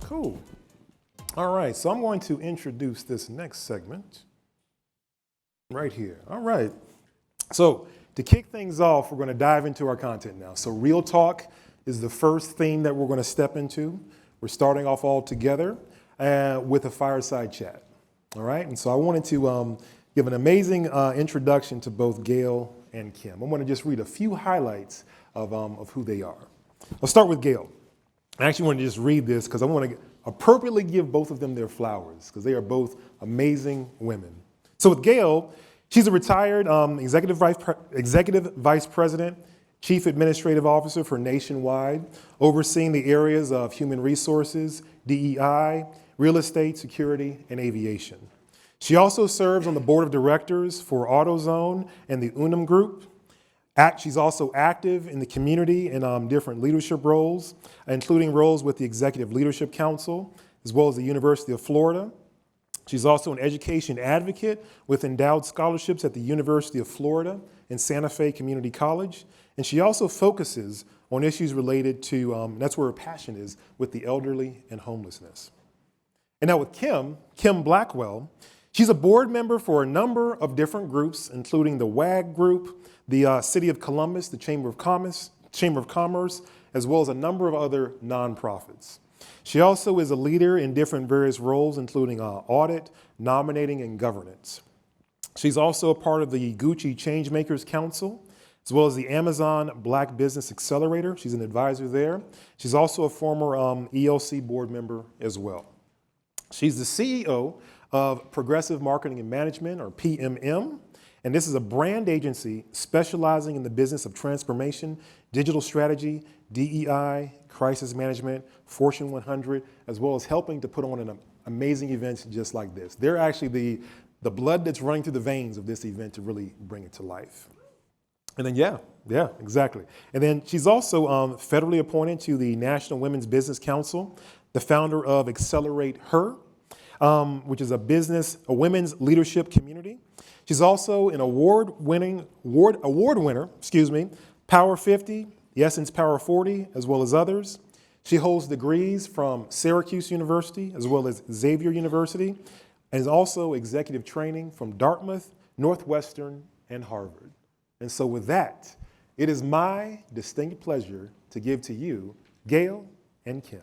Cool. All right, so I'm going to introduce this next segment right here. All right. So to kick things off, we're going to dive into our content now. So real talk is the first theme that we're going to step into. We're starting off all together with a fireside chat. All right. And so I wanted to give an amazing introduction to both Gale and Kim. I want to just read a few highlights of who they are. I'll start with Gale. I actually want to just read this because I want to appropriately give both of them their flowers because they are both amazing women. So with Gale, she's a retired executive vice president, chief administrative officer for Nationwide, overseeing the areas of human resources, DEI, real estate, security, and aviation. She also serves on the board of directors for AutoZone and the Unum Group. She's also active in the community in different leadership roles, including roles with the Executive Leadership Council, as well as the University of Florida. She's also an education advocate with endowed scholarships at the University of Florida and Santa Fe Community College. And she also focuses on issues related to, that's where her passion is, with the elderly and homelessness. And now with Kim Blackwell, she's a board member for a number of different groups, including the WAG Group, the City of Columbus, the Chamber of Commerce, as well as a number of other nonprofits. She also is a leader in different various roles, including audit, nominating, and governance. She's also a part of the Gucci Changemakers Council, as well as the Amazon Black Business Accelerator. She's an advisor there. She's also a former ELC board member as well. She's the CEO of Progressive Marketing and Management, or PMM, and this is a brand agency specializing in the business of transformation, digital strategy, DEI, crisis management, Fortune 100, as well as helping to put on an amazing events just like this. They're actually the blood that's running through the veins of this event to really bring it to life. And then, yeah, exactly. And then she's also federally appointed to the National Women's Business Council, the founder of Accelerate Her, which is a women's leadership community. She's also an award winner, Power 50, the Essence Power 40, as well as others. She holds degrees from Syracuse University, as well as Xavier University, and is also executive training from Dartmouth, Northwestern, and Harvard. And so with that, it is my distinct pleasure to give to you Gale and Kim.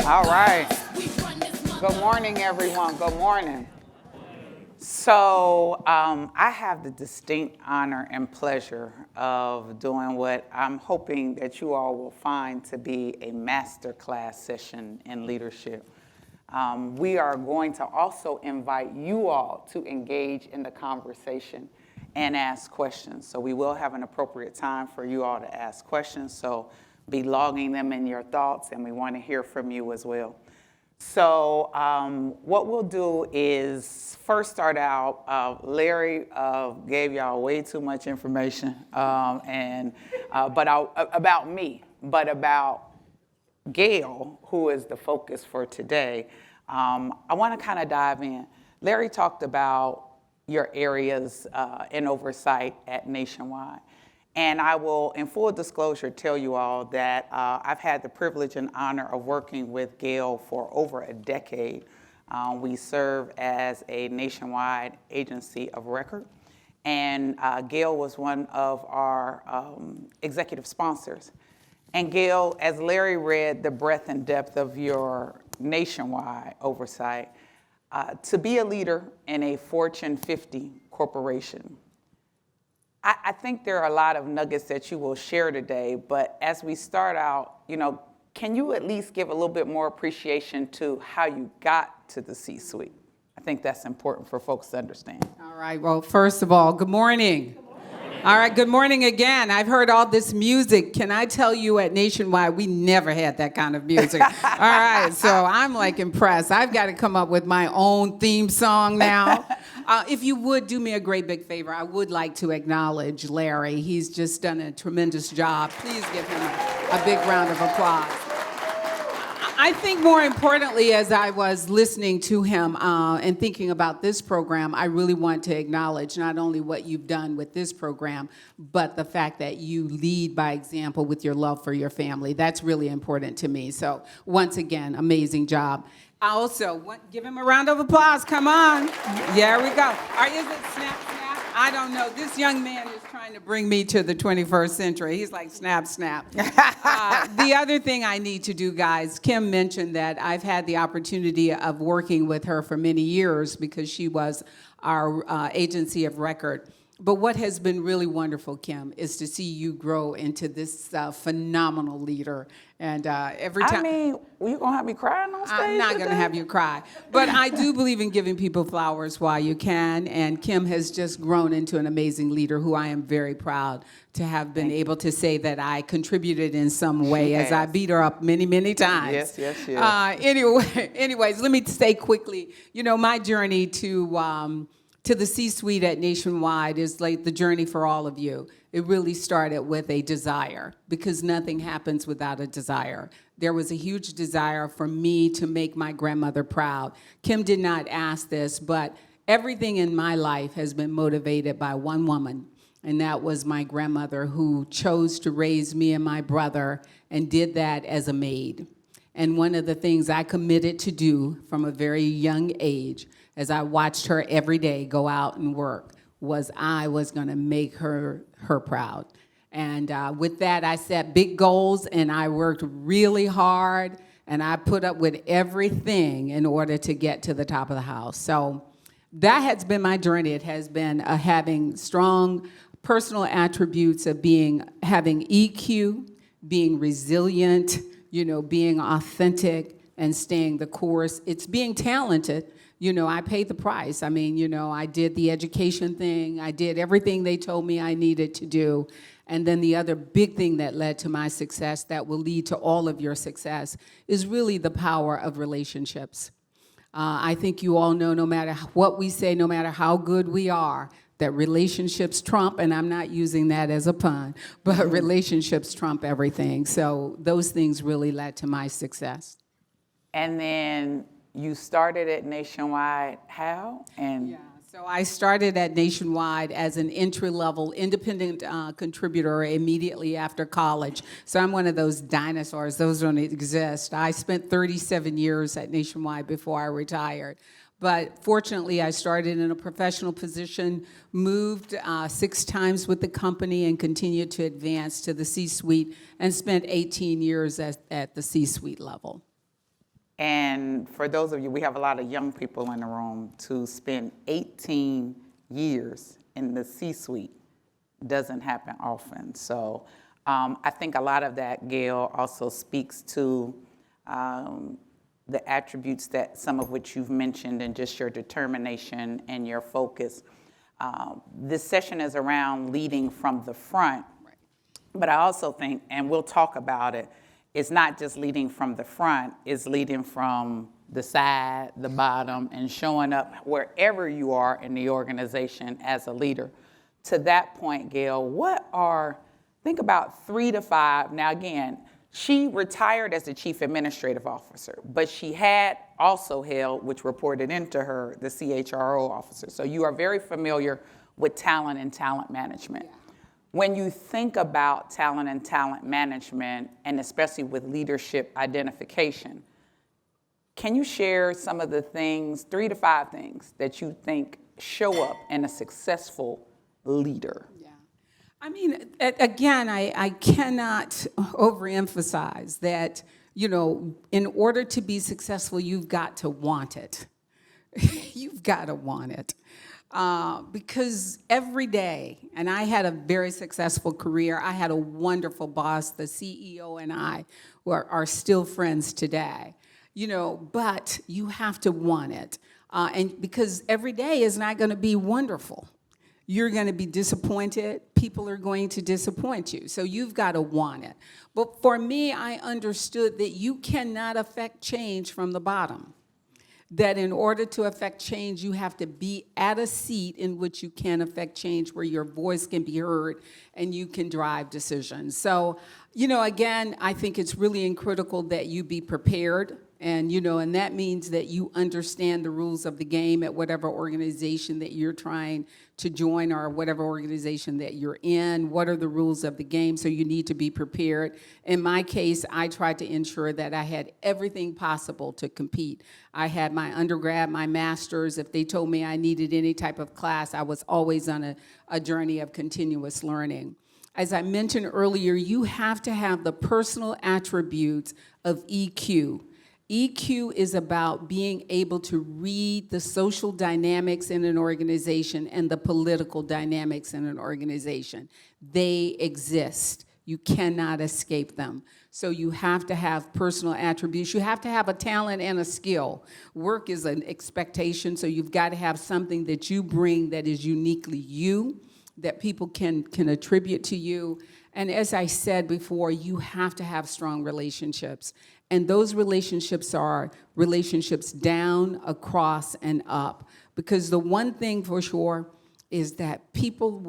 All right. Good morning, everyone. Good morning. So I have the distinct honor and pleasure of doing what I'm hoping that you all will find to be a masterclass session in leadership. We are going to also invite you all to engage in the conversation and ask questions. So we will have an appropriate time for you all to ask questions. So be logging them in your thoughts, and we want to hear from you as well. So what we'll do is first start out, Larry gave y'all way too much information about me, but about Gale, who is the focus for today. I want to kind of dive in. Larry talked about your areas in oversight at Nationwide. And I will, in full disclosure, tell you all that I've had the privilege and honor of working with Gale for over a decade. We serve as a nationwide agency of record. And Gale was one of our executive sponsors. And Gale, as Larry read the breadth and depth of your nationwide oversight, to be a leader in a Fortune 50 corporation, I think there are a lot of nuggets that you will share today, but as we start out, can you at least give a little bit more appreciation to how you got to the C-suite? I think that's important for folks to understand. All right, well, first of all, good morning. All right, good morning again. I've heard all this music. Can I tell you at Nationwide, we never had that kind of music. All right, so I'm impressed. I've got to come up with my own theme song now. If you would do me a great big favor, I would like to acknowledge Larry. He's just done a tremendous job. Please give him a big round of applause. I think more importantly, as I was listening to him and thinking about this program, I really want to acknowledge not only what you've done with this program, but the fact that you lead by example with your love for your family. That's really important to me. So once again, amazing job. I also want, give him a round of applause. Come on. There we go. Is it snap, snap? I don't know. This young man is trying to bring me to the 21st century. He's like, snap, snap. The other thing I need to do, guys, Kim mentioned that I've had the opportunity of working with her for many years because she was our agency of record. But what has been really wonderful, Kim, is to see you grow into this phenomenal leader. And every time... I mean, you're going to have me crying on stage I'm not going to have you cry. But I do believe in giving people flowers while you can. And Kim has just grown into an amazing leader who I am very proud to have been able to say that I contributed in some way, as I beat her up many, many times. Yes. Anyways, let me say quickly, you know, my journey to the C-suite at Nationwide is like the journey for all of you. It really started with a desire, because nothing happens without a desire. There was a huge desire for me to make my grandmother proud. Kim did not ask this, but everything in my life has been motivated by one woman, and that was my grandmother, who chose to raise me and my brother and did that as a maid. And one of the things I committed to do from a very young age, as I watched her every day go out and work, was I was going to make her proud. And with that, I set big goals, and I worked really hard, and I put up with everything in order to get to the top of the house. So that has been my journey. It has been having strong personal attributes of having EQ, being resilient, you know, being authentic, and staying the course. It's being talented. You know, I paid the price. I mean, you know, I did the education thing. I did everything they told me I needed to do. And then the other big thing that led to my success, that will lead to all of your success, is really the power of relationships. I think you all know, no matter what we say, no matter how good we are, that relationships trump, and I'm not using that as a pun, but relationships trump everything. So those things really led to my success. And then you started at Nationwide how? So I started at Nationwide as an entry-level independent contributor immediately after college. So I'm one of those dinosaurs. Those don't exist. I spent 37 years at Nationwide before I retired. But fortunately, I started in a professional position, moved 6 times with the company, and continued to advance to the C-suite, and spent 18 years at the C-suite level. And for those of you, we have a lot of young people in the room. To spend 18 years in the C-suite doesn't happen often. So I think a lot of that, Gale, also speaks to the attributes that some of which you've mentioned, and just your determination and your focus. This session is around leading from the front, but I also think, and we'll talk about it, it's not just leading from the front, it's leading from the side, the bottom, and showing up wherever you are in the organization as a leader. To that point, Gale, think about 3 to 5, now again, she retired as the chief administrative officer, but she had also held, which reported into her, the CHRO officer. So you are very familiar with talent and talent management. Yeah. When you think about talent and talent management, and especially with leadership identification, can you share some of the things, 3 to 5 things, that you think show up in a successful leader? I mean, again, I cannot overemphasize that, you know, in order to be successful, you've got to want it. You've got to want it. Because every day, and I had a very successful career, I had a wonderful boss, the CEO and I are still friends today, you know, but you have to want it. And because every day is not going to be wonderful. You're going to be disappointed. People are going to disappoint you. So you've got to want it. But for me, I understood that you cannot affect change from the bottom. that in order to affect change, you have to be at a seat in which you can affect change, where your voice can be heard and you can drive decisions. So, again, I think it's really critical that you be prepared. And that means that you understand the rules of the game at whatever organization that you're trying to join or whatever organization that you're in. What are the rules of the game? So you need to be prepared. In my case, I tried to ensure that I had everything possible to compete. I had my undergrad, my master's. If they told me I needed any type of class, I was always on a journey of continuous learning. As I mentioned earlier, you have to have the personal attributes of EQ. EQ is about being able to read the social dynamics in an organization and the political dynamics in an organization. They exist. You cannot escape them. So you have to have personal attributes. You have to have a talent and a skill. Work is an expectation, so you've got to have something that you bring that is uniquely you, that people can attribute to you. And as I said before, you have to have strong relationships. And those relationships are relationships down, across, and up. Because the one thing for sure is that people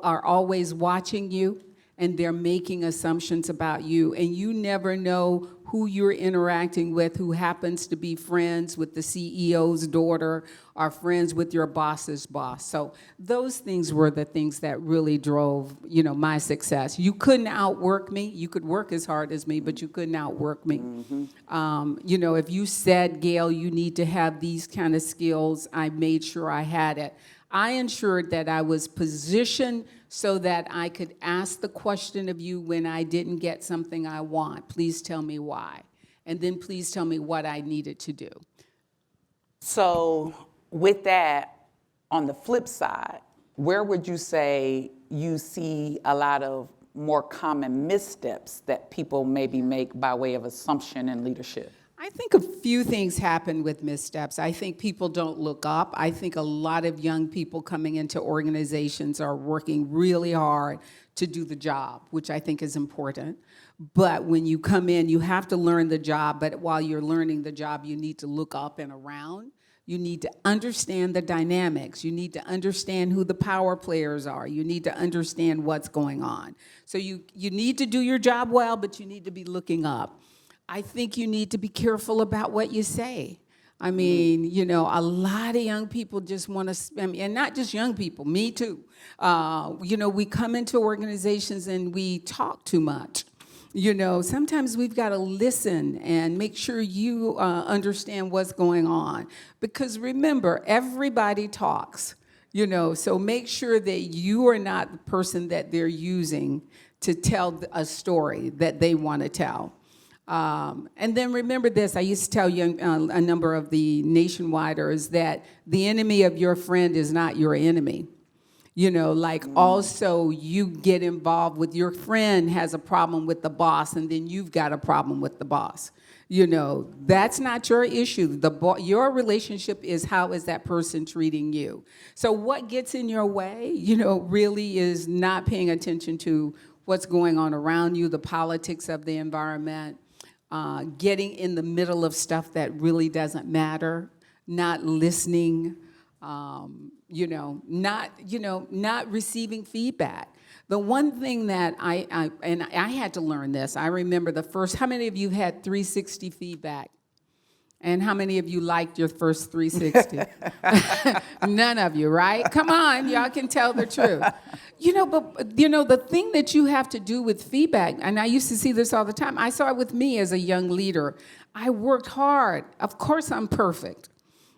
are always watching you, and they're making assumptions about you. And you never know who you're interacting with, who happens to be friends with the CEO's daughter or friends with your boss's boss. So those things were the things that really drove, my success. You couldn't outwork me. You could work as hard as me, but you couldn't outwork me. If you said, Gale, you need to have these kind of skills, I made sure I had it. I ensured that I was positioned so that I could ask the question of you when I didn't get something I want. Please tell me why. And then please tell me what I needed to do. So with that, on the flip side, where would you say you see a lot of more common missteps that people maybe make by way of assumption in leadership? I think a few things happen with missteps. I think people don't look up. I think a lot of young people coming into organizations are working really hard to do the job, which I think is important. But when you come in, you have to learn the job. But while you're learning the job, you need to look up and around. You need to understand the dynamics. You need to understand who the power players are. You need to understand what's going on. So you need to do your job well, but you need to be looking up. I think you need to be careful about what you say. I mean, a lot of young people just want to, and not just young people, me too. We come into organizations and we talk too much. Sometimes we've got to listen and make sure you understand what's going on. Because remember, everybody talks, so make sure that you are not the person that they're using to tell a story that they want to tell. And then remember this, I used to tell a number of the nationwiders that the enemy of your friend is not your enemy. Also you get involved with your friend has a problem with the boss, and then you've got a problem with the boss. That's not your issue. Your relationship is how is that person treating you. So what gets in your way, really is not paying attention to what's going on around you, the politics of the environment. Getting in the middle of stuff that really doesn't matter, not listening, not receiving feedback. The one thing that I had to learn this, I remember how many of you had 360 feedback? And how many of you liked your first 360? None of you, right? Come on, y'all can tell the truth. The thing that you have to do with feedback, and I used to see this all the time. I saw it with me as a young leader. I worked hard. Of course I'm perfect.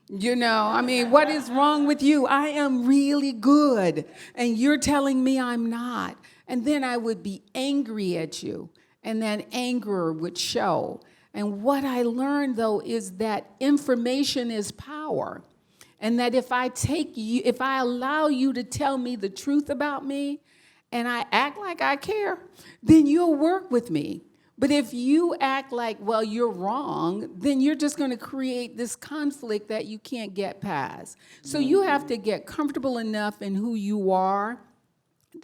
What is wrong with you? I am really good, and you're telling me I'm not. And then I would be angry at you, and that anger would show. And what I learned, though, is that information is power. And that if I allow you to tell me the truth about me, and I act like I care, then you'll work with me. But if you act like, well, you're wrong, then you're just going to create this conflict that you can't get past. So you have to get comfortable enough in who you are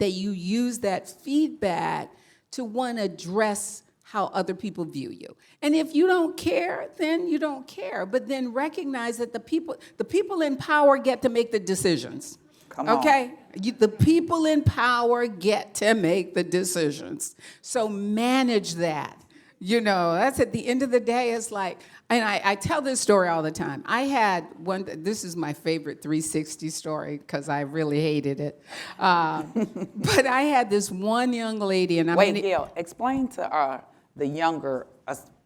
that you use that feedback to, one, address how other people view you. And if you don't care, then you don't care. But then recognize that the people in power get to make the decisions. Come on. Okay? The people in power get to make the decisions. So manage that. That's at the end of the day, it's like, and I tell this story all the time. I had this is my favorite 360 story because I really hated it. But I had this one young lady, and Wait, Gale, explain to the younger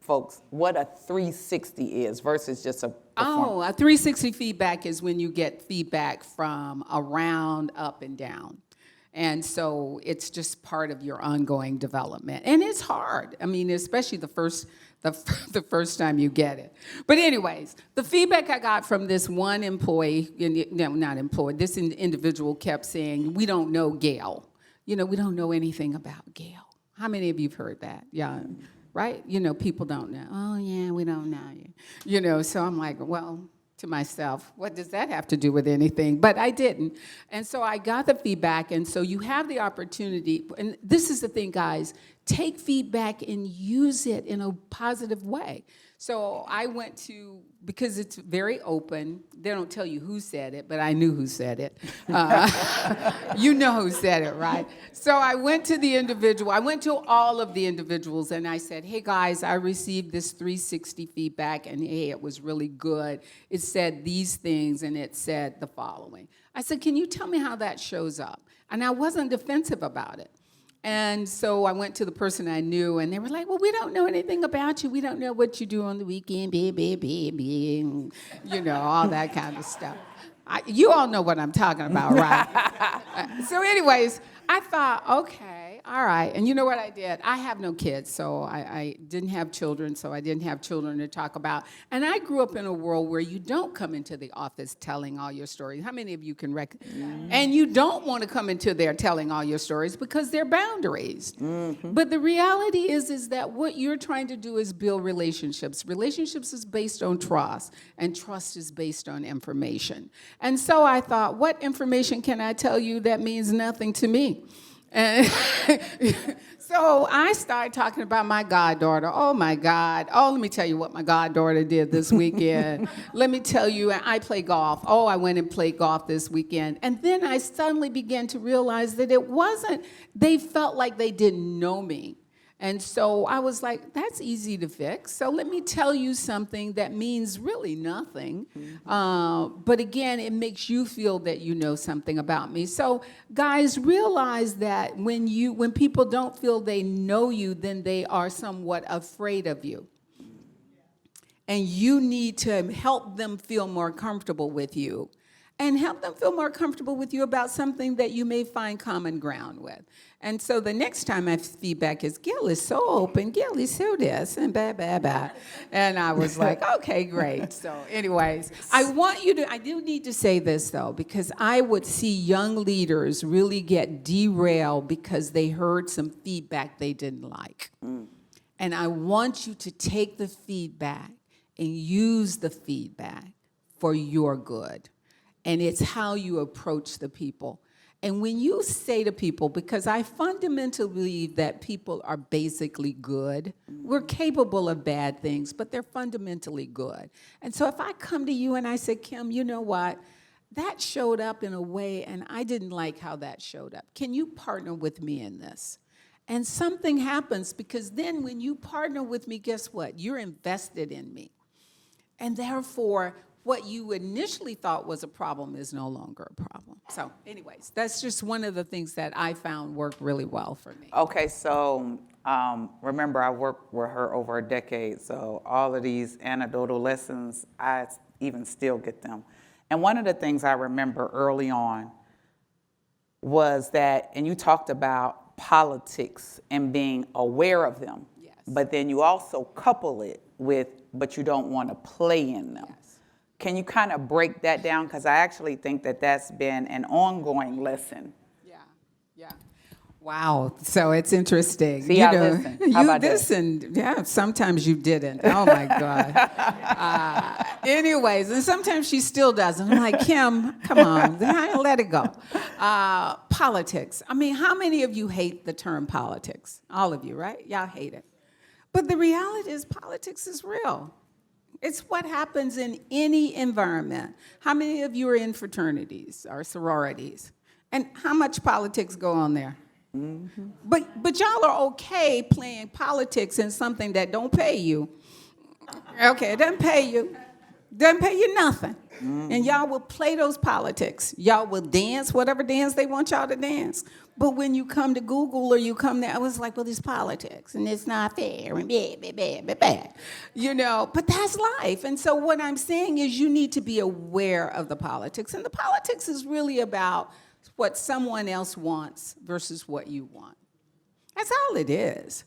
folks what a 360 is versus just a performance. A 360 feedback is when you get feedback from around, up, and down. And so it's just part of your ongoing development. And it's hard. I mean, especially the first time you get it. But anyways, the feedback I got from this one employee, this individual kept saying, we don't know Gale. We don't know anything about Gale. How many of you have heard that? Yeah, right? People don't know. Oh, yeah, we don't know you. So I'm like, well, to myself, what does that have to do with anything? But I didn't. And so I got the feedback, and so you have the opportunity, and this is the thing, guys, take feedback and use it in a positive way. So I went to, because it's very open, they don't tell you who said it, but I knew who said it. You know who said it, right? So I went to the individual, I went to all of the individuals, and I said, hey guys, I received this 360 feedback, and hey, it was really good. It said these things, and it said the following. I said, can you tell me how that shows up? And I wasn't defensive about it. And so I went to the person I knew, and they were like, well, we don't know anything about you. We don't know what you do on the weekend, all that kind of stuff. You all know what I'm talking about, right? So anyways, I thought, okay, all right. And you know what I did? I have no kids, so I didn't have children, so I didn't have children to talk about. And I grew up in a world where you don't come into the office telling all your stories. How many of you can And you don't want to come into there telling all your stories because they're boundaries. Mm-hmm. But the reality is that what you're trying to do is build relationships. Relationships is based on trust, and trust is based on information. And so I thought, what information can I tell you that means nothing to me? And so I started talking about my goddaughter. Oh, my God. Oh, let me tell you what my goddaughter did this weekend. Let me tell you, I play golf. Oh, I went and played golf this weekend. And then I suddenly began to realize that it wasn't, they felt like they didn't know me. And so I was like, that's easy to fix. So let me tell you something that means really nothing. But again, it makes you feel that you know something about me. So guys, realize that when people don't feel they know you, then they are somewhat afraid of you. And you need to help them feel more comfortable with you. And help them feel more comfortable with you about something that you may find common ground with. And so the next time my feedback is, Gale is so open, Gale is so this, and blah, blah, blah. And I was like, okay, great. So anyways, I do need to say this, though, because I would see young leaders really get derailed because they heard some feedback they didn't like. And I want you to take the feedback and use the feedback for your good. And it's how you approach the people. And when you say to people, because I fundamentally believe that people are basically good, we're capable of bad things, but they're fundamentally good. And so if I come to you and I say, Kim, you know what? That showed up in a way, and I didn't like how that showed up. Can you partner with me in this? And something happens, because then when you partner with me, guess what? You're invested in me. And therefore, what you initially thought was a problem is no longer a problem. So anyways, that's just one of the things that I found worked really well for me. Okay, so remember, I worked with her over a decade, so all of these anecdotal lessons, I even still get them. And one of the things I remember early on was that, and you talked about politics and being aware of them, Yes. but then you also couple it with, but you don't want to play in them. Yes. Can you kind of break that down? Because I actually think that that's been an ongoing lesson. Yeah. Wow. So it's interesting. See, I listened. How You about that? listened. Yeah, sometimes you didn't. Oh, my God. Anyways, and sometimes she still doesn't. I'm like, Kim, come on. Let it go. Politics. I mean, how many of you hate the term politics? All of you, right? Y'all hate it. But the reality is politics is real. It's what happens in any environment. How many of you are in fraternities or sororities? And how much politics go on there? Mm-hmm. But y'all are okay playing politics in something that don't pay you. Okay, it doesn't pay you. Doesn't pay you nothing. Mm-hmm. And y'all will play those politics. Y'all will dance, whatever dance they want y'all to dance. But when you come to Google or you come there, I was like, well, it's politics and it's not fair and bad. You know, but that's life. And so what I'm saying is you need to be aware of the politics. And the politics is really about what someone else wants versus what you want. That's all it is.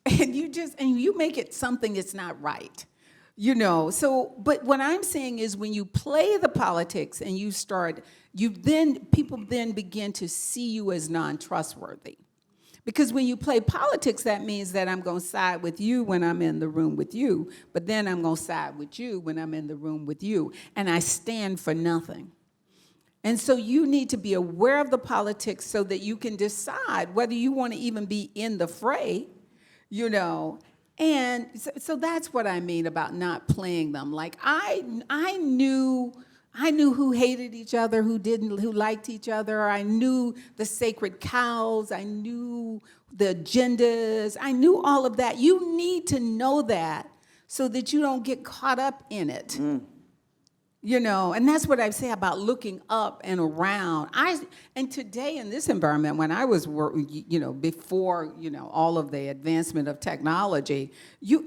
And you make it something that's not right. You know, so, but what I'm saying is when you play the politics and people then begin to see you as non-trustworthy. Because when you play politics, that means that I'm going to side with you when I'm in the room with you, but then I'm going to side with you when I'm in the room with you, and I stand for nothing. And so you need to be aware of the politics so that you can decide whether you want to even be in the fray, you know. And so that's what I mean about not playing them. Like I knew who hated each other, who liked each other. I knew the sacred cows. I knew the agendas. I knew all of that. You need to know that so that you don't get caught up in it. Mm. You know, and that's what I say about looking up and around. And today in this environment, when I was working, you know, before, you know, all of the advancement of technology,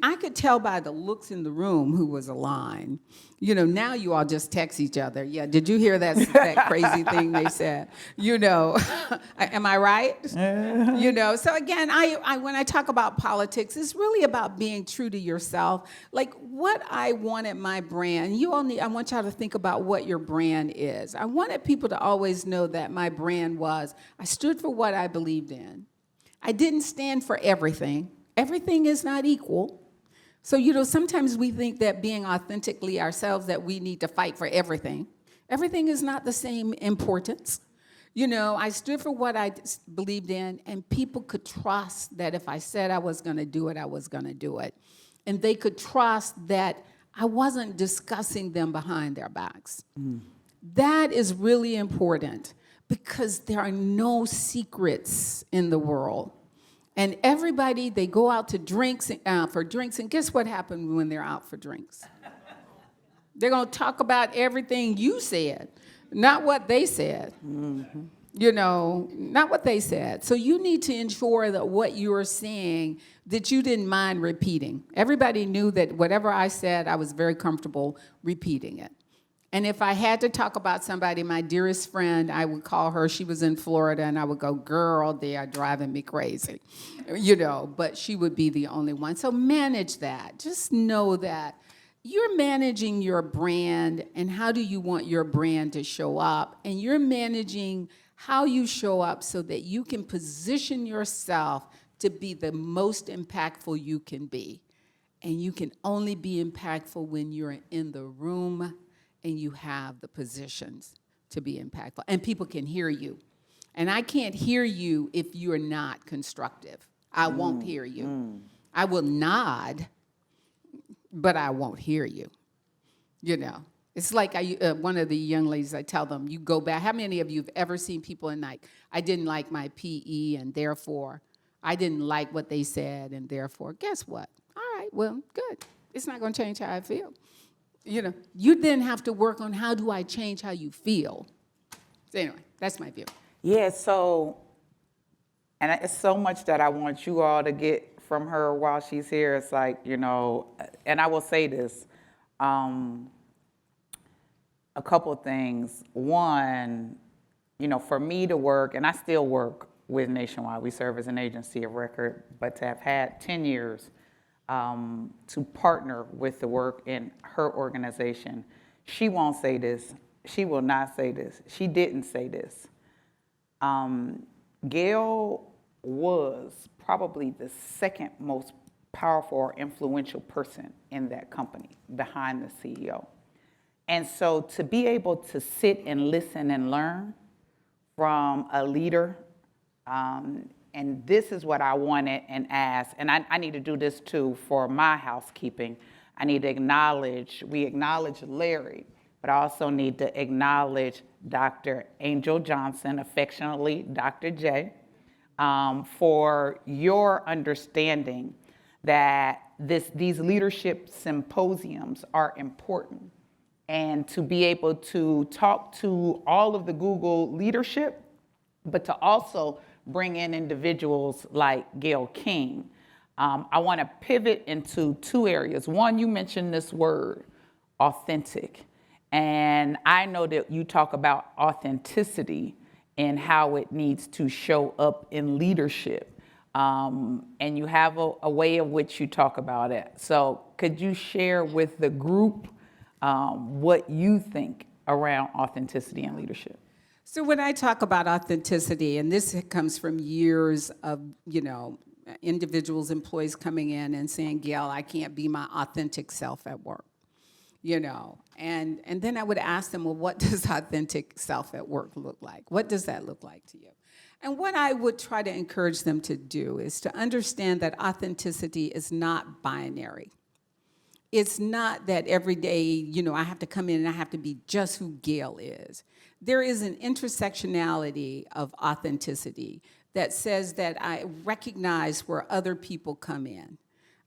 I could tell by the looks in the room who was aligned. You know, now you all just text each other. Yeah, did you hear that crazy thing they said? You know, am I right? You know, so again, I when I talk about politics, it's really about being true to yourself. Like what I wanted my brand, I want y'all to think about what your brand is. I wanted people to always know that my brand was, I stood for what I believed in. I didn't stand for everything. Everything is not equal. So, you know, sometimes we think that being authentically ourselves, that we need to fight for everything. Everything is not the same importance. You know, I stood for what I believed in, and people could trust that if I said I was going to do it, I was going to do it. And they could trust that I wasn't discussing them behind their backs. Mm. That is really important because there are no secrets in the world. And everybody, they go out to for drinks, and guess what happened when they're out for drinks? They're going to talk about everything you said, not what they said. Mm-hmm. You know, not what they said. So you need to ensure that what you're saying, that you didn't mind repeating. Everybody knew that whatever I said, I was very comfortable repeating it. And if I had to talk about somebody, my dearest friend, I would call her. She was in Florida, and I would go, girl, they are driving me crazy. You know, but she would be the only one. So manage that. Just know that you're managing your brand, and how do you want your brand to show up? And you're managing how you show up so that you can position yourself to be the most impactful you can be. And you can only be impactful when you're in the room and you have the positions to be impactful. And people can hear you. And I can't hear you if you're not constructive. I won't hear you. I will nod, but I won't hear you. You know, it's like one of the young ladies, I tell them, you go back. How many of you have ever seen people in like, I didn't like my PE, and therefore, I didn't like what they said, and therefore, guess what? All right, well, good. It's not going to change how I feel. You know, you then have to work on how do I change how you feel. So anyway, that's my view. Yeah, so, and it's so much that I want you all to get from her while she's here. It's like, you know, and I will say this, a couple of things. One, you know, for me to work, and I still work with Nationwide, we serve as an agency of record, but to have had 10 years to partner with the work in her organization. She won't say this. She will not say this. She didn't say this. Gale was probably the second most powerful or influential person in that company behind the CEO. And so to be able to sit and listen and learn from a leader and this is what I wanted and asked, and I need to do this too for my housekeeping. I need to we acknowledge Larry, but I also need to acknowledge Dr. Angel Johnson, affectionately Dr. J, for your understanding that these leadership symposiums are important, and to be able to talk to all of the Google leadership, but to also bring in individuals like Gale King. I want to pivot into two areas. One, you mentioned this word, authentic. And I know that you talk about authenticity and how it needs to show up in leadership. And you have a way in which you talk about it. So could you share with the group what you think around authenticity and leadership? So when I talk about authenticity, and this comes from years of, individuals, employees coming in and saying, Gail, I can't be my authentic self at work, And then I would ask them, well, what does authentic self at work look like? What does that look like to you? And what I would try to encourage them to do is to understand that authenticity is not binary. It's not that every day, I have to come in and I have to be just who Gail is. There is an intersectionality of authenticity that says that I recognize where other people come in.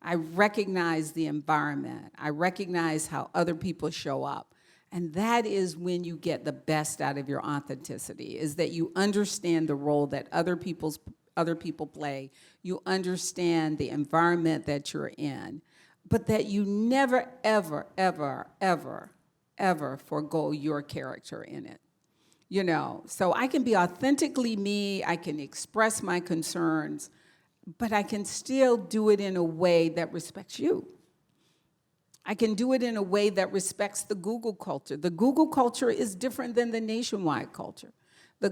I recognize the environment. I recognize how other people show up. And that is when you get the best out of your authenticity, is that you understand the role that other people play. You understand the environment that you're in, but that you never, ever, ever, ever, ever forgo your character in it. So I can be authentically me, I can express my concerns, but I can still do it in a way that respects you. I can do it in a way that respects the Google culture. The Google culture is different than the nationwide culture. The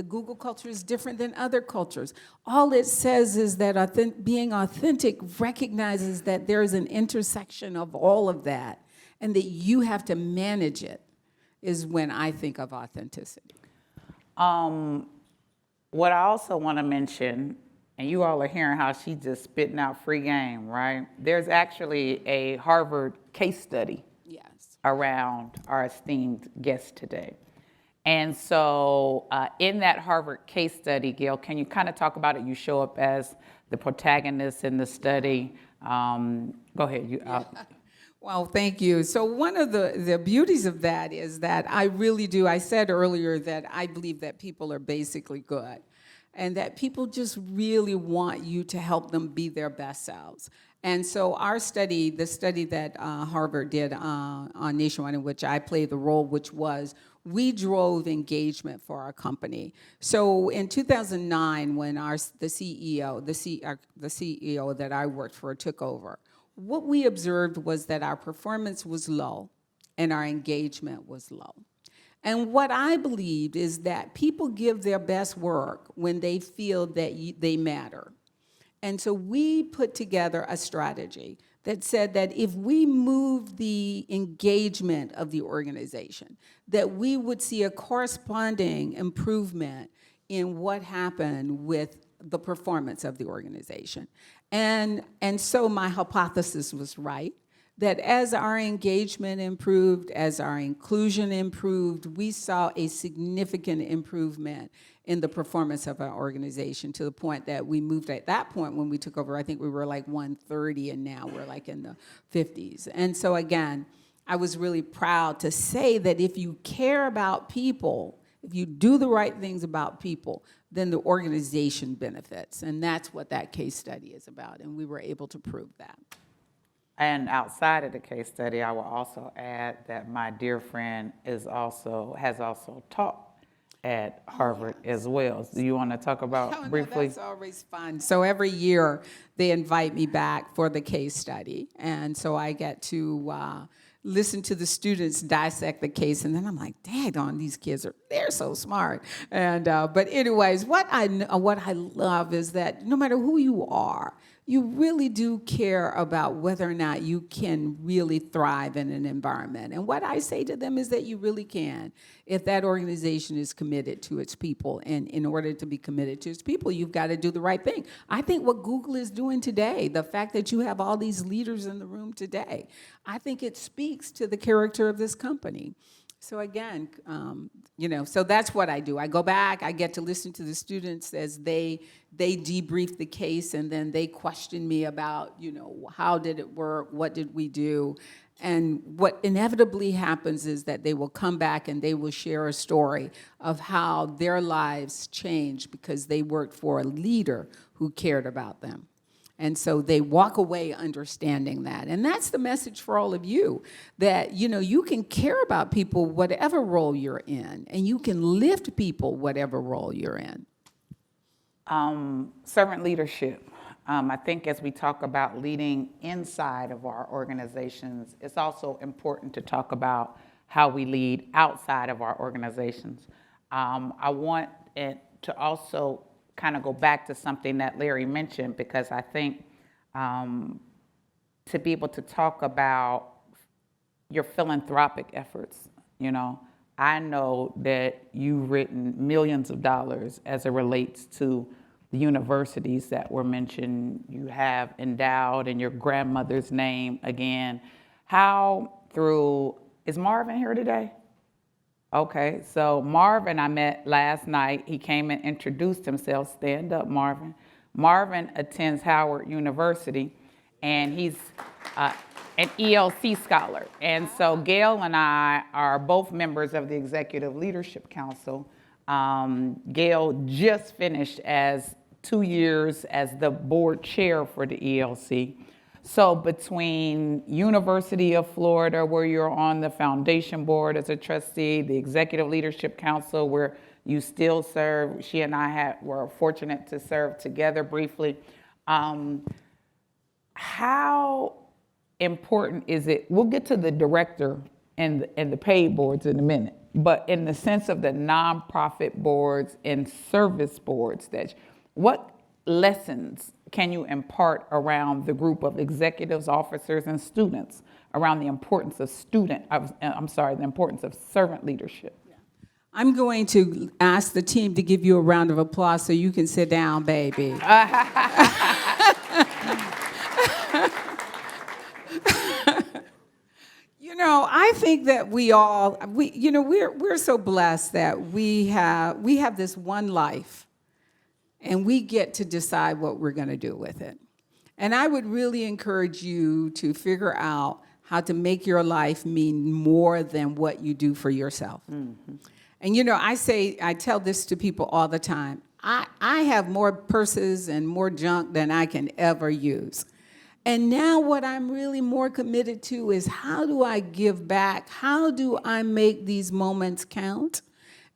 Google culture is different than other cultures. All it says is that being authentic recognizes that there is an intersection of all of that, and that you have to manage it, is when I think of authenticity. What I also want to mention, and you all are hearing how she's just spitting out free game, right? There's actually a Harvard case study around our esteemed guest today. And so in that Harvard case study, Gail, can you kind of talk about it? You show up as the protagonist in the study. Go ahead. Well, thank you. So one of the beauties of that is that I said earlier that I believe that people are basically good, and that people just really want you to help them be their best selves. And so our study, the study that Harvard did on Nationwide, in which I played the role, which was we drove engagement for our company. So in 2009, when the CEO that I worked for took over, what we observed was that our performance was low and our engagement was low. And what I believed is that people give their best work when they feel that they matter. And so we put together a strategy that said that if we move the engagement of the organization, that we would see a corresponding improvement in what happened with the performance of the organization. And so my hypothesis was right, that as our engagement improved, as our inclusion improved, we saw a significant improvement in the performance of our organization, to the point that we moved at that point when we took over, I think we were like 130, and now we're like in the 50s. And so again, I was really proud to say that if you care about people, if you do the right things about people, then the organization benefits. And that's what that case study is about, and we were able to prove that. And outside of the case study, I will also add that my dear friend has also taught at Harvard as well. Do you want to talk about briefly? That's always fun. So every year they invite me back for the case study, and so I get to listen to the students dissect the case, and then I'm like, daggone, these kids they're so smart. And but anyways, what I love is that no matter who you are, you really do care about whether or not you can really thrive in an environment. And what I say to them is that you really can if that organization is committed to its people. And in order to be committed to its people, you've got to do the right thing. I think what Google is doing today, the fact that you have all these leaders in the room today, I think it speaks to the character of this company. So again, so that's what I do. I go back, I get to listen to the students as they debrief the case, and then they question me about, how did it work? What did we do? And what inevitably happens is that they will come back and they will share a story of how their lives changed because they worked for a leader who cared about them. And so they walk away understanding that. And that's the message for all of you, that, you can care about people whatever role you're in, and you can lift people whatever role you're in. Servant leadership. I think as we talk about leading inside of our organizations, it's also important to talk about how we lead outside of our organizations. I want it to also kind of go back to something that Larry mentioned, because I think to be able to talk about your philanthropic efforts, I know that you've written millions of dollars as it relates to the universities that were mentioned. You have endowed in your grandmother's name again. Is Marvin here today? Okay, so Marvin I met last night. He came and introduced himself. Stand up, Marvin. Marvin attends Howard University, and he's an ELC scholar. And so Gale and I are both members of the Executive Leadership Council. Gale just finished as 2 years as the board chair for the ELC. So between University of Florida, where you're on the foundation board as a trustee, the Executive Leadership Council, where you still serve, she and I were fortunate to serve together briefly. How important is it? We'll get to the director and the paid boards in a minute, but in the sense of the nonprofit boards and service boards, what lessons can you impart around the group of executives, officers, and students around the importance of the importance of servant leadership? I'm going to ask the team to give you a round of applause so you can sit down, baby. I think that we're so blessed that we have this one life, and we get to decide what we're going to do with it. And I would really encourage you to figure out how to make your life mean more than what you do for yourself. Mm-hmm. And I tell this to people all the time. I have more purses and more junk than I can ever use. And now what I'm really more committed to is, how do I give back? How do I make these moments count?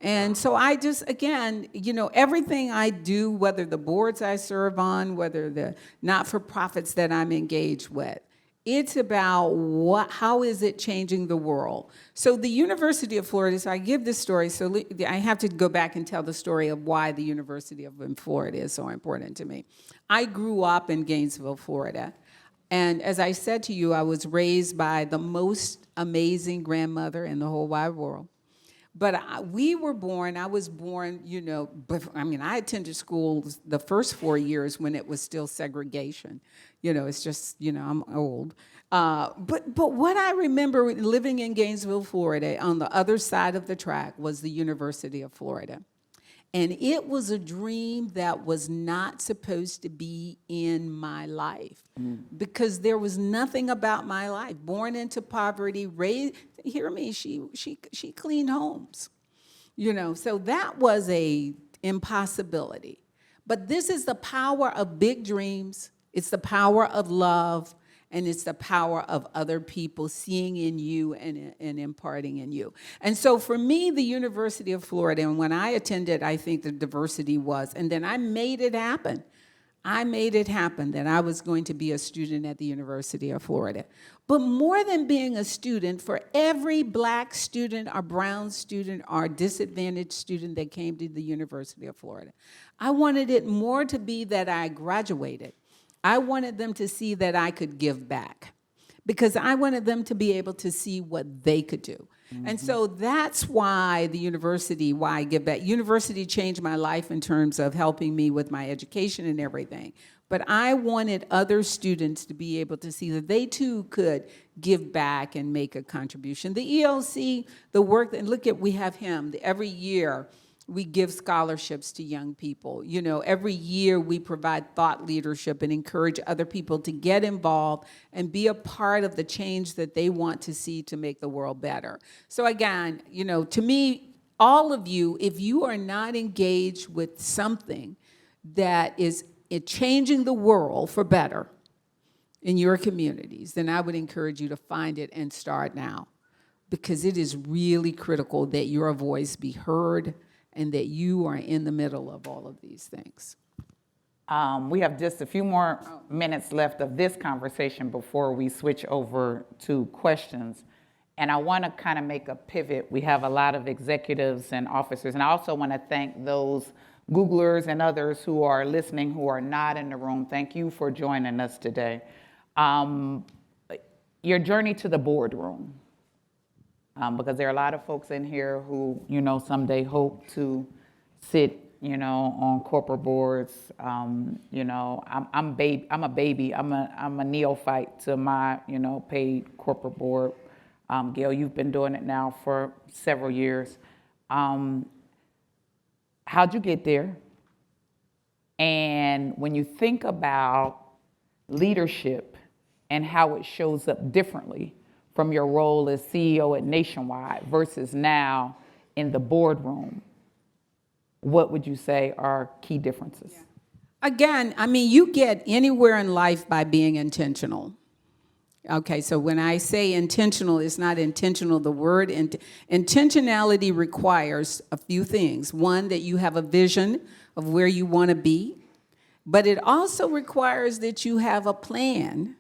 And so I just, again, everything I do, whether the boards I serve on, whether the not-for-profits that I'm engaged with, it's about how is it changing the world? So the University of Florida, so I give this story, so I have to go back and tell the story of why the University of Florida is so important to me. I grew up in Gainesville, Florida. And as I said to you, I was raised by the most amazing grandmother in the whole wide world. But I was born, I attended school the first 4 years when it was still segregation. It's just, I'm old. But what I remember living in Gainesville, Florida, on the other side of the track was the University of Florida. And it was a dream that was not supposed to be in my life, because there was nothing about my life. Born into poverty, raised, hear me, she cleaned homes, so that was a impossibility. But this is the power of big dreams. It's the power of love. And it's the power of other people seeing in you and imparting in you. And so for me, the University of Florida, and when I attended, I think the diversity was, and then I made it happen. I made it happen that I was going to be a student at the University of Florida. But more than being a student, for every black student or brown student or disadvantaged student that came to the University of Florida, I wanted it more to be that I graduated. I wanted them to see that I could give back because I wanted them to be able to see what they could do. And so that's why why I give back. University changed my life in terms of helping me with my education and everything. But I wanted other students to be able to see that they too could give back and make a contribution. The ELC, the work, and look at, we have him. Every year, we give scholarships to young people. You know, every year we provide thought leadership and encourage other people to get involved and be a part of the change that they want to see to make the world better. So again, you know, to me, all of you, if you are not engaged with something that is changing the world for better in your communities, then I would encourage you to find it and start now, because it is really critical that your voice be heard and that you are in the middle of all of these things. We have just a few more minutes left of this conversation before we switch over to questions. And I want to kind of make a pivot. We have a lot of executives and officers, and I also want to thank those Googlers and others who are listening who are not in the room. Thank you for joining us today. Your journey to the boardroom. Because there are a lot of folks in here who, you know, someday hope to sit, you know, on corporate boards. You know, I'm a baby. I'm a neophyte to my, you know, paid corporate board. Gale, you've been doing it now for several years. How'd you get there? And when you think about leadership and how it shows up differently from your role as CEO at Nationwide versus now in the boardroom, what would you say are key differences? Yeah. Again, I mean, you get anywhere in life by being intentional. Okay, so when I say intentional, it's not intentional. The word intentionality requires a few things. One, that you have a vision of where you want to be, but it also requires that you have a plan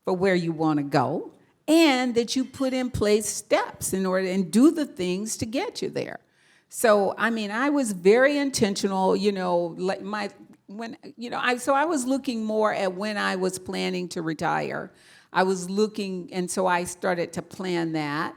for where you want to go, and that you put in place steps in order and do the things to get you there. So, I mean, I was very intentional, you know, like I was looking more at when I was planning to retire. I was looking, and so I started to plan that.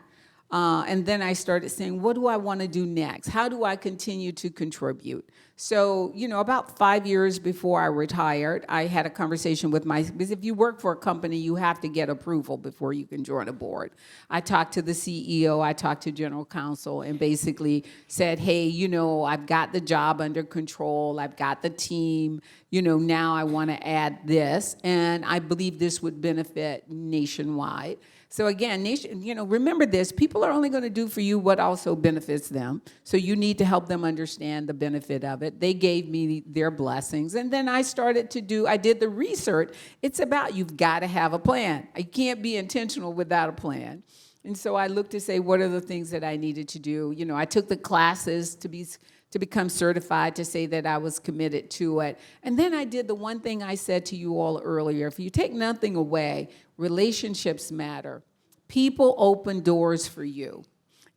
And then I started saying, what do I want to do next? How do I continue to contribute? So, you know, about 5 years before I retired, I had a conversation with because if you work for a company, you have to get approval before you can join a board. I talked to the CEO, I talked to general counsel, and basically said, hey, you know, I've got the job under control, I've got the team, you know, now I want to add this, and I believe this would benefit Nationwide. So again, you know, remember this, people are only going to do for you what also benefits them. So you need to help them understand the benefit of it. They gave me their blessings. And then I did the research. It's about, you've got to have a plan. You can't be intentional without a plan. And so I looked to say, what are the things that I needed to do? You know, I took the classes to become certified, to say that I was committed to it. And then I did the one thing I said to you all earlier. If you take nothing away, relationships matter. People open doors for you.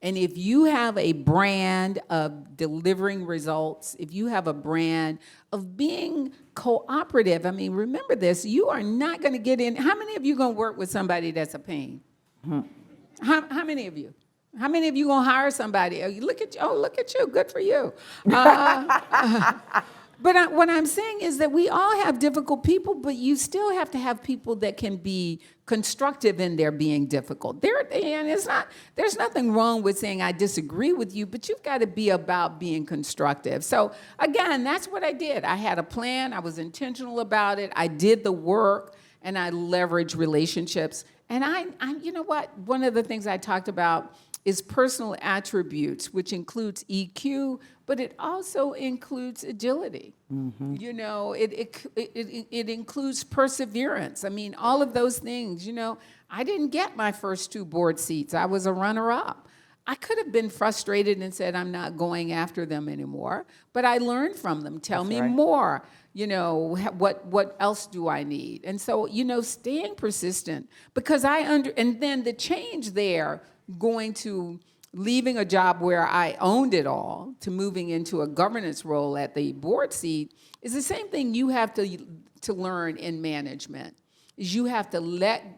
And if you have a brand of delivering results, if you have a brand of being cooperative, I mean, remember this, you are not going to get in. How many of you going to work with somebody that's a pain? Mm-hmm. How many of you? How many of you going to hire somebody? Look at you, good for you. But what I'm saying is that we all have difficult people, but you still have to have people that can be constructive in their being difficult. There's nothing wrong with saying I disagree with you, but you've got to be about being constructive. So again, that's what I did. I had a plan. I was intentional about it. I did the work, and I leveraged relationships. And I you know what? One of the things I talked about is personal attributes, which includes EQ, but it also includes agility. Mm-hmm. You know, it includes perseverance. I mean, all of those things. You know, I didn't get my first 2 board seats. I was a runner-up. I could have been frustrated and said, I'm not going after them anymore, but I learned from them. Tell me more. You know, what else do I need? And so, you know, staying persistent, because and then the change there, going to leaving a job where I owned it all to moving into a governance role at the board seat is the same thing you have to learn in management. Is you have to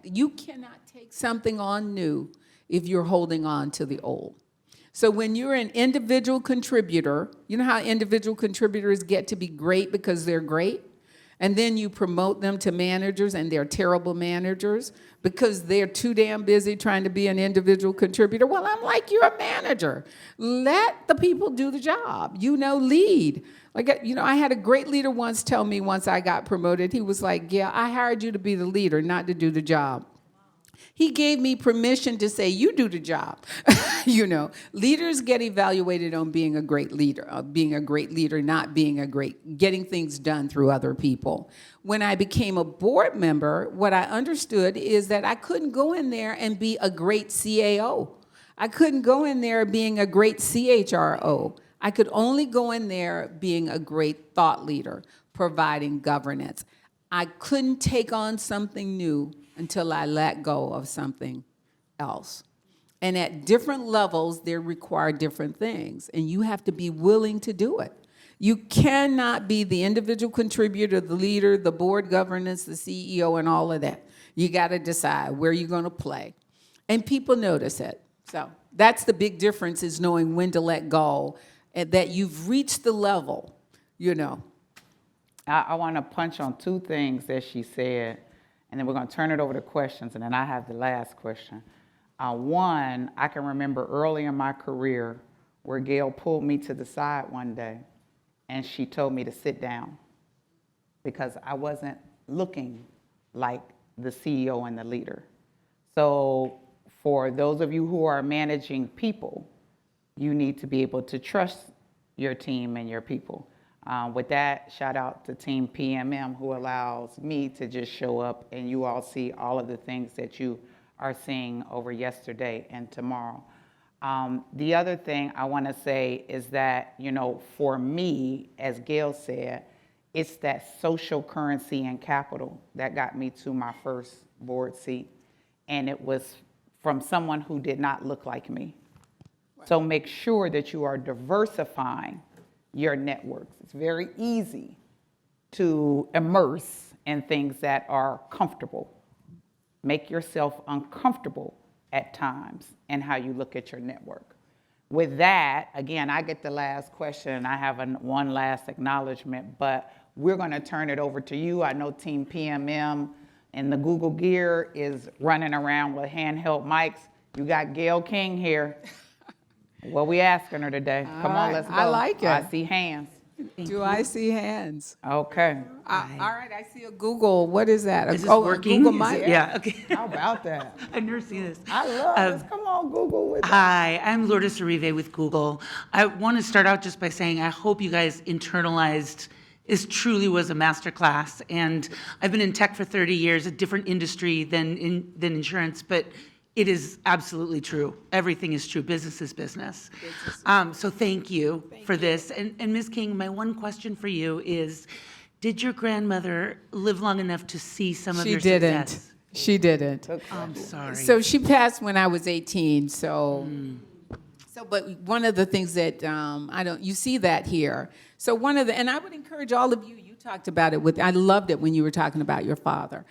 you cannot take something on new if you're holding on to the old. So when you're an individual contributor, you know how individual contributors get to be great because they're great? And then you promote them to managers and they're terrible managers because they're too damn busy trying to be an individual contributor. Well, I'm like, you're a manager. Let the people do the job. Lead. I had a great leader once tell me once I got promoted, he was like, yeah, I hired you to be the leader, not to do the job. He gave me permission to say, you do the job. Leaders get evaluated on being a great leader, not getting things done through other people. When I became a board member, what I understood is that I couldn't go in there and be a great CAO. I couldn't go in there being a great CHRO. I could only go in there being a great thought leader, providing governance. I couldn't take on something new until I let go of something else. And at different levels, they require different things, and you have to be willing to do it. You cannot be the individual contributor, the leader, the board governance, the CEO, and all of that. You got to decide where you're going to play. And people notice it. So that's the big difference, is knowing when to let go, and that you've reached the level, I want to punch on two things that she said, and then we're going to turn it over to questions, and then I have the last question. One, I can remember early in my career where Gale pulled me to the side one day, and she told me to sit down because I wasn't looking like the CEO and the leader. So for those of you who are managing people, you need to be able to trust your team and your people. With that, shout out to Team PMM, who allows me to just show up and you all see all of the things that you are seeing over yesterday and tomorrow. The other thing I want to say is that, for me, as Gale said, it's that social currency and capital that got me to my first board seat. And it was from someone who did not look like me. So make sure that you are diversifying your networks. It's very easy to immerse in things that are comfortable. Make yourself uncomfortable at times in how you look at your network. With that, again, I get the last question, and I have one last acknowledgement, but we're going to turn it over to you. I know Team PMM and the Google gear is running around with handheld mics. You got Gale King here. What we asking her today? Come on, let's go. I like it. I see hands. I see hands? Okay. All right, I see a Google. What is that? Is this working? Google mic? Yeah, okay. How about that? I've never seen this. I love this. Come on, Google with us. Hi, I'm Lourdes Uribe with Google. I want to start out just by saying I hope you guys internalized this truly was a masterclass. And I've been in tech for 30 years, a different industry than insurance, but it is absolutely true. Everything is true. Business is business. So thank you for this. And Ms. King, my one question for you is, did your grandmother live long enough to see some of your success? She didn't. I'm sorry. So she passed when I was 18. But one of the things that you see that here. So and I would encourage all of you. You talked about it I loved it when you were talking about your father.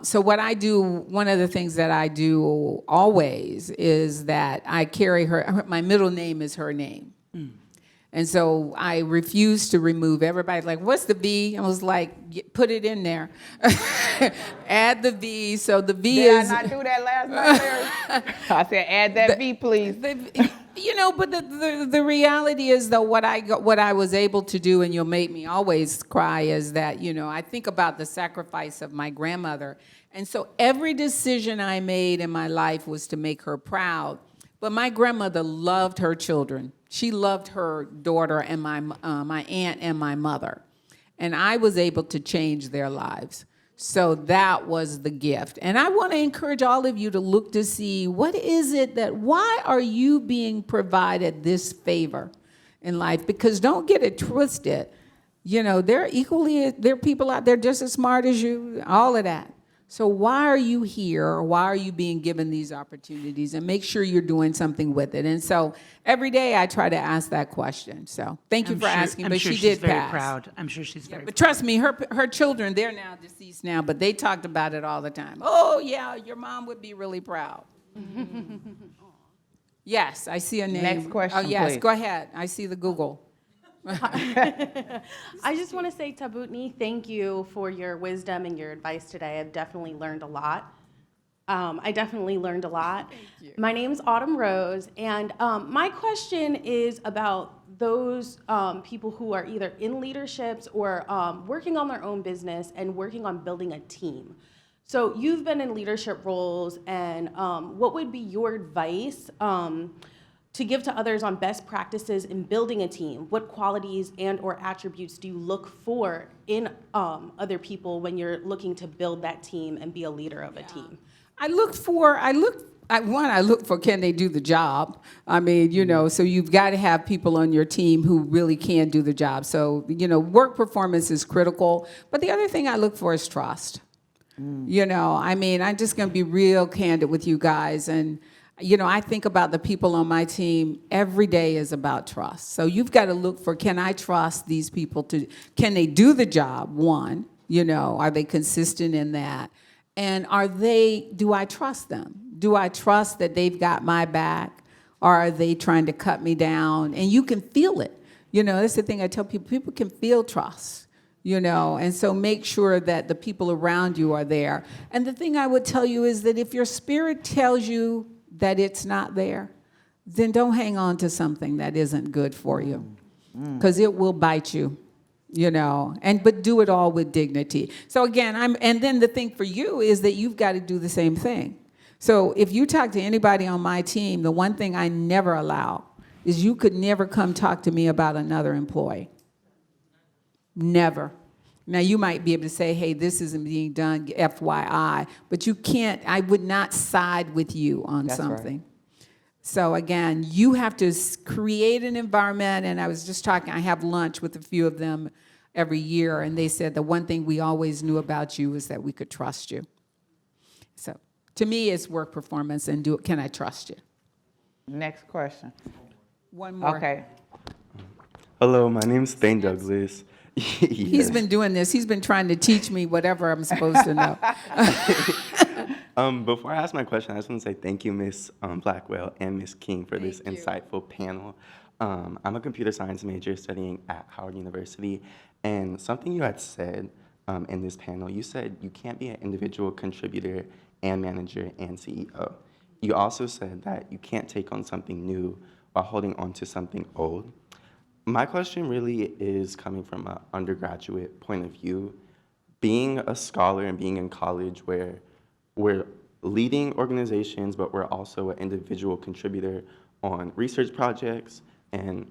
So what I do, one of the things that I do always is that I carry my middle name is her name. And so I refuse to remove. Everybody's like, what's the V? I was like, put it in there. Add the V. So the V is. Did I not do that last night, Larry? I said, add that V, please. But the reality is, though, what I was able to do, and you'll make me always cry, is that, I think about the sacrifice of my grandmother. And so every decision I made in my life was to make her proud. But my grandmother loved her children. She loved her daughter and my aunt and my mother. And I was able to change their lives. So that was the gift. And I want to encourage all of you to look to see why are you being provided this favor in life? Because don't get it twisted. There are people out there just as smart as you, all of that. So why are you here, or why are you being given these opportunities? And make sure you're doing something with it. And so every day I try to ask that question. So thank you for asking, I'm but sure she she's did very pass. proud. I'm sure she's very But trust me, her children, they're now deceased now, but they talked about it all the time. Oh, yeah, your mom would be really proud. Yes, I see a name. Next question, Oh, yes, please. go ahead. I see the Google. I just want to say, Tabutni, thank you for your wisdom and your advice today. I've definitely learned a lot. I definitely learned a lot. My name's Autumn Rose, and my question is about those people who are either in leaderships or working on their own business and working on building a team. So you've been in leadership roles, and what would be your advice to give to others on best practices in building a team? What qualities and or attributes do you look for in other people when you're looking to build that team and be a leader of a team? I look for, can they do the job? I mean, so you've got to have people on your team who really can do the job. So, work performance is critical. But the other thing I look for is trust. I mean, I'm just going to be real candid with you guys. And, I think about the people on my team. Every day is about trust. So you've got to look for, can I trust these people can they do the job? One, are they consistent in that? And do I trust them? Do I trust that they've got my back? Or are they trying to cut me down? And you can feel it. That's the thing I tell people. People can feel trust. And so make sure that the people around you are there. And the thing I would tell you is that if your spirit tells you that it's not there, then don't hang on to something that isn't good for you, because it will bite you, but do it all with dignity. So again, and then the thing for you is that you've got to do the same thing. So if you talk to anybody on my team, the one thing I never allow is you could never come talk to me about another employee. Never. Now, you might be able to say, hey, this isn't being done, FYI, but you can't, I would not side with you on That's something. right. So again, you have to create an environment, and I was just talking, I have lunch with a few of them every year, and they said the one thing we always knew about you is that we could trust you. So to me, it's work performance, and can I trust you? Next question. One more. Okay. Hello, my name's Thane Douglas. He's been doing this. He's been trying to teach me whatever I'm supposed to know. Before I ask my question, I just want to say thank you, Miss Blackwell and Miss King, for this insightful panel. I'm a computer science major studying at Howard University, and something you had said in this panel, you said you can't be an individual contributor and manager and CEO. You also said that you can't take on something new while holding on to something old. My question really is coming from an undergraduate point of view. Being a scholar and being in college where we're leading organizations, but we're also an individual contributor on research projects, and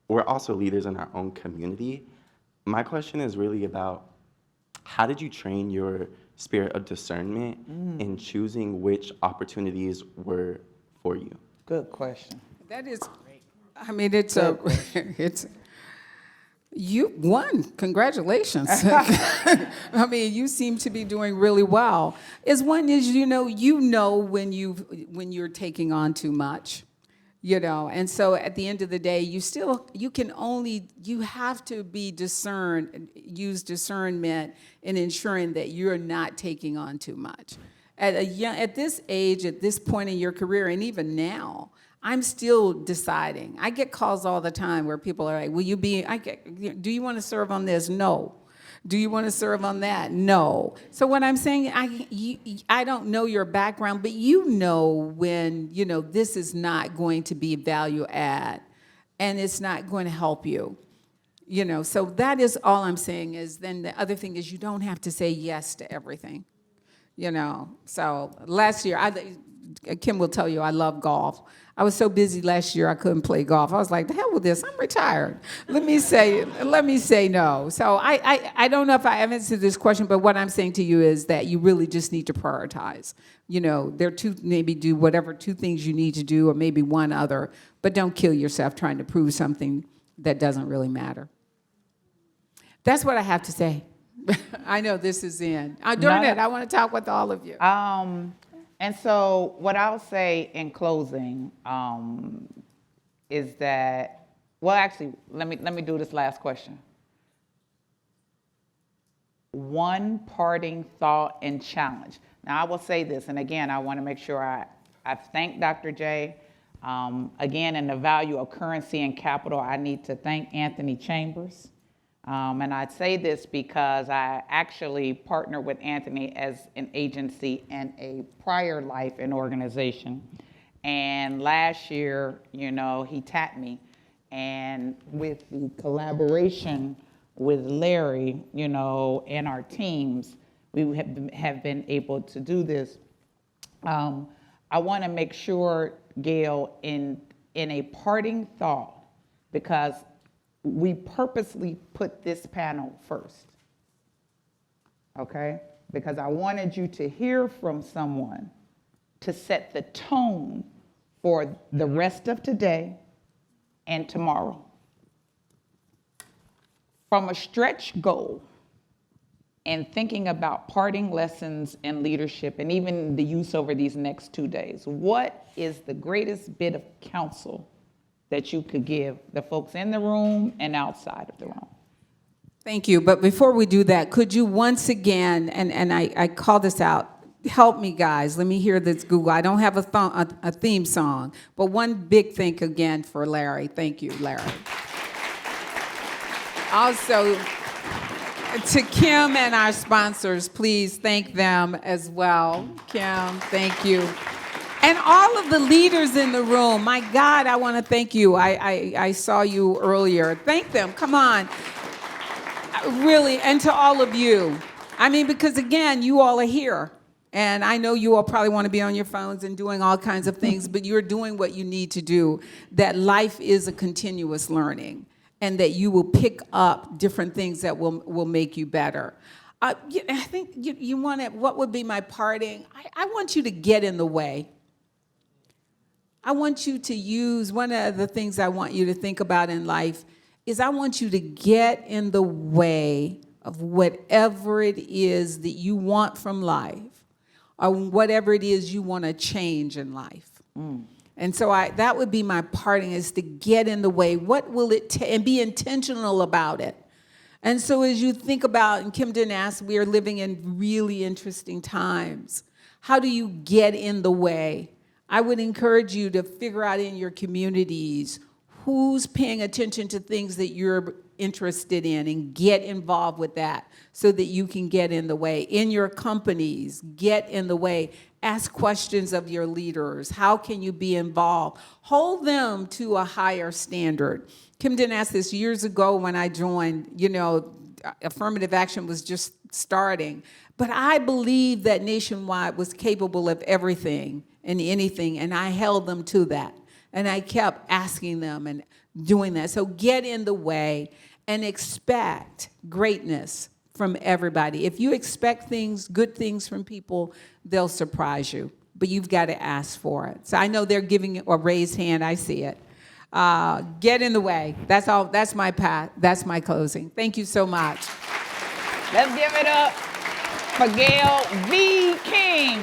we're also leaders in our own community. My question is really about, how did you train your spirit of discernment in choosing which opportunities were for you? Good question. That is great. I mean, you won. Congratulations. I mean, you seem to be doing really well. When you're taking on too much, and so at the end of the day, you have to use discernment in ensuring that you're not taking on too much. At this age, at this point in your career, and even now, I'm still deciding. I get calls all the time where people are like, do you want to serve on this? No. Do you want to serve on that? No. So what I'm saying, I don't know your background, but when, this is not going to be value add, and it's not going to help you. So that is all I'm saying is, then the other thing is, you don't have to say yes to everything. So last year, Kim will tell you I love golf. I was so busy last year I couldn't play golf. I was like, the hell with this, I'm retired. Let me say no. So I don't know if I answered this question, but what I'm saying to you is that you really just need to prioritize. Do whatever two things you need to do, or maybe one other, but don't kill yourself trying to prove something that doesn't really matter. That's what I have to say. I know this is in. Darn No, it, I want to talk with all of you. And so what I'll say in closing is that, well, actually, let me do this last question. One parting thought and challenge. Now, I will say this, and again, I want to make sure I thank Dr. J. Again, in the value of currency and capital, I need to thank Anthony Chambers. And I say this because I actually partnered with Anthony as an agency in a prior life and organization. And last year, you know, he tapped me. And with the collaboration with Larry, you know, and our teams, we have been able to do this. I want to make sure, Gale, in a parting thought, because we purposely put this panel first, okay? Because I wanted you to hear from someone to set the tone for the rest of today and tomorrow. From a stretch goal and thinking about parting lessons in leadership and even the use over these next 2 days, what is the greatest bit of counsel that you could give the folks in the room and outside of the room? Thank you. But before we do that, could you once again, and I call this out, help me, guys. Let me hear this, Google. I don't have a theme song, but one big thank again for Larry. Thank you, Larry. Also, to Kim and our sponsors, please thank them as well. Kim, thank you. And all of the leaders in the room, my God, I want to thank you. I saw you earlier. Thank them. Come on. Really, and to all of you. I mean, because again, you all are here. And I know you all probably want to be on your phones and doing all kinds of things, but you're doing what you need to do. That life is a continuous learning, and that you will pick up different things that will make you better. I think you want to, what would be my parting? I want you to get in the way. I want you to use, one of the things I want you to think about in life is I want you to get in the way of whatever it is that you want from life, or whatever it is you want to change in life. And so that would be my parting, is to get in the way. What will it take? And be intentional about it. And so as you think about, and Kim didn't ask, we are living in really interesting times. How do you get in the way? I would encourage you to figure out in your communities who's paying attention to things that you're interested in, and get involved with that so that you can get in the way. In your companies, get in the way. Ask questions of your leaders. How can you be involved? Hold them to a higher standard. Kim didn't ask this years ago when I joined, you know, affirmative action was just starting. But I believed that Nationwide was capable of everything and anything, and I held them to that. And I kept asking them and doing that. So get in the way and expect greatness from everybody. If you expect things, good things from people, they'll surprise you. But you've got to ask for it. So I know they're giving a raised hand. I see it. Get in the way. That's all. That's my path. That's my closing. Thank you so much. Let's give it up for Gale V. King.